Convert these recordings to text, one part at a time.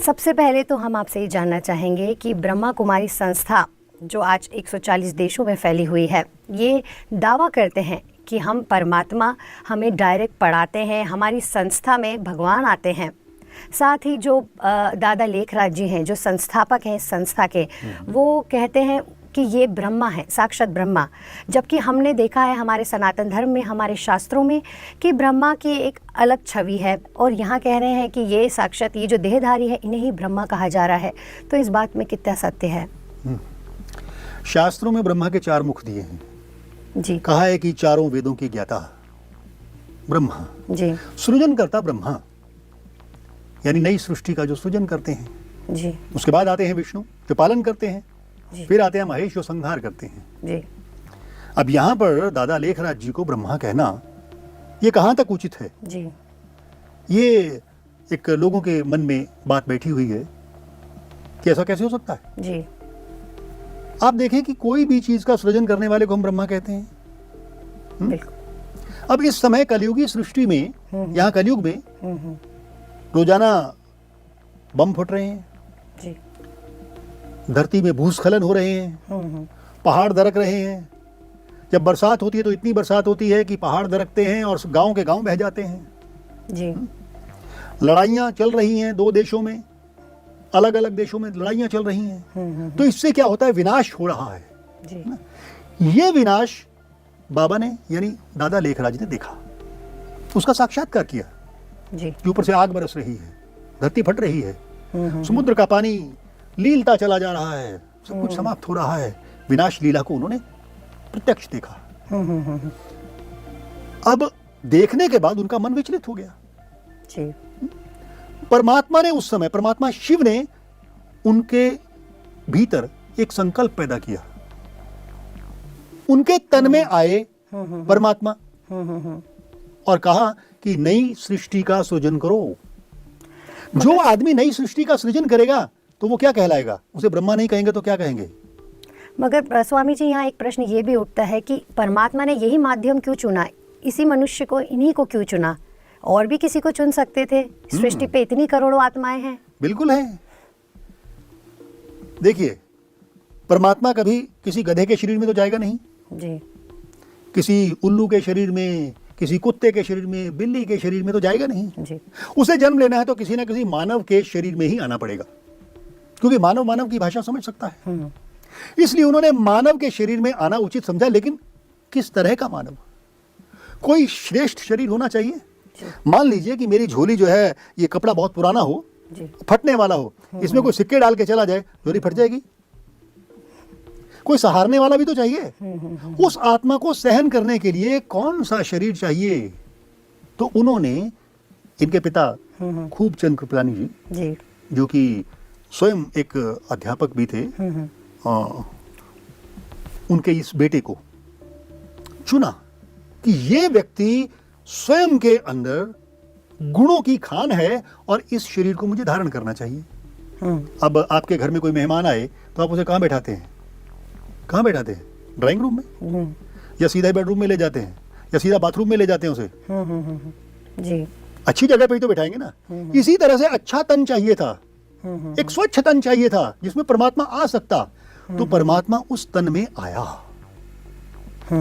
सबसे पहले तो हम आपसे ये जानना चाहेंगे कि ब्रह्मा कुमारी संस्था जो आज 140 देशों में फैली हुई है, ये दावा करते हैं कि हम परमात्मा हमें डायरेक्ट पढ़ाते हैं, हमारी संस्था में भगवान आते हैं। साथ ही जो दादा लेखराज जी हैं, जो संस्थापक हैं इस संस्था के, वो कहते हैं कि ये ब्रह्मा है, साक्षात ब्रह्मा। जबकि हमने देखा है हमारे सनातन धर्म में, हमारे शास्त्रों में कि ब्रह्मा की एक अलग छवि है, और यहाँ कह रहे हैं कि ये साक्षात ये जो देहधारी है, इन्हें ही ब्रह्मा कहा जा रहा है। तो इस बात में कितना सत्य है? शास्त्रों में ब्रह्मा के 4 मुख दिए हैं जी। कहा है कि चारों वेदों की ज्ञाता ब्रह्मा जी। सृजन करता ब्रह्मा, यानी नई सृष्टि का जो सृजन करते हैं जी। उसके बाद आते हैं विष्णु जो पालन करते हैं, जी। फिर आते हैं महेश जो संहार करते हैं। जी। अब यहाँ पर दादा लेखराज जी को ब्रह्मा कहना ये कहाँ तक उचित है? जी। ये एक लोगों के मन में बात बैठी हुई है कि ऐसा कैसे हो सकता है। जी। आप देखें कि कोई भी चीज का सृजन करने वाले को हम ब्रह्मा कहते हैं। बिल्कुल। अब इस समय कलयुगी सृष्टि में, यहाँ कलयुग में रोजाना बम फट रहे हैं, जी। धरती में भूस्खलन हो रहे हैं, पहाड़ दरक रहे हैं। जब बरसात होती है तो इतनी बरसात होती है कि पहाड़ दरकते हैं और गांव के गांव बह जाते हैं। जी। लड़ाइयाँ चल रही हैं 2 देशों में, अलग अलग देशों में लड़ाइयाँ चल रही हैं। तो इससे क्या होता है? विनाश हो रहा है। जी। ये विनाश बाबा ने यानी दादा लेखराज ने देखा, उसका साक्षात्कार किया। जी। ऊपर से आग बरस रही है, धरती फट रही है, समुद्र का पानी लीलता चला जा रहा है, सब कुछ समाप्त हो रहा है। विनाश लीला को उन्होंने प्रत्यक्ष देखा। अब देखने के बाद उनका मन विचलित हो गया। जी। परमात्मा ने उस समय, परमात्मा शिव ने उनके भीतर एक संकल्प पैदा किया। उनके तन में आए परमात्मा और कहा कि नई सृष्टि का सृजन करो। जो आदमी नई सृष्टि का सृजन करेगा तो वो क्या कहलाएगा? उसे ब्रह्मा नहीं कहेंगे तो क्या कहेंगे? मगर स्वामी जी, यहाँ एक प्रश्न ये भी उठता है कि परमात्मा ने यही माध्यम क्यों चुना? इसी मनुष्य को, इन्हीं को क्यों चुना? और भी किसी को चुन सकते थे। सृष्टि पे इतनी करोड़ों आत्माएं हैं। बिल्कुल है। देखिए, परमात्मा कभी किसी गधे के शरीर में तो जाएगा नहीं, जी। किसी उल्लू के शरीर में, किसी कुत्ते के शरीर में, बिल्ली के शरीर में तो जाएगा नहीं। जी। उसे जन्म लेना है तो किसी ना किसी मानव के शरीर में ही आना पड़ेगा, क्योंकि मानव मानव की भाषा समझ सकता है। इसलिए उन्होंने मानव के शरीर में आना उचित समझा। लेकिन किस तरह का मानव? कोई श्रेष्ठ शरीर होना चाहिए। मान लीजिए कि मेरी झोली जो है, ये कपड़ा बहुत पुराना हो, फटने वाला हो, इसमें कोई सिक्के डाल के चला जाए, झोली फट जाएगी। कोई सहारने वाला भी तो चाहिए। उस आत्मा को सहन करने के लिए कौन सा शरीर चाहिए? तो उन्होंने, इनके पिता खूब चंद कृपलानी जी, जो कि स्वयं एक अध्यापक भी थे, उनके इस बेटे को चुना कि ये व्यक्ति स्वयं के अंदर गुणों की खान है और इस शरीर को मुझे धारण करना चाहिए। अब आपके घर में कोई मेहमान आए तो आप उसे कहाँ बैठाते हैं? कहाँ बैठाते हैं? ड्राइंग रूम में, या सीधा बेडरूम में ले जाते हैं, या सीधा बाथरूम में ले जाते हैं उसे? जी। अच्छी जगह पे ही तो बैठाएंगे ना। इसी तरह से अच्छा तन चाहिए था, एक स्वच्छ तन चाहिए था जिसमें परमात्मा आ सकता। तो परमात्मा उस तन में आया,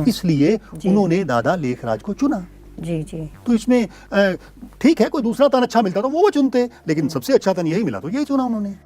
इसलिए उन्होंने दादा लेखराज को चुना। जी। जी। तो इसमें ठीक है, कोई दूसरा तन अच्छा मिलता तो वो चुनते, लेकिन सबसे अच्छा तन यही मिला तो यही चुना उन्होंने।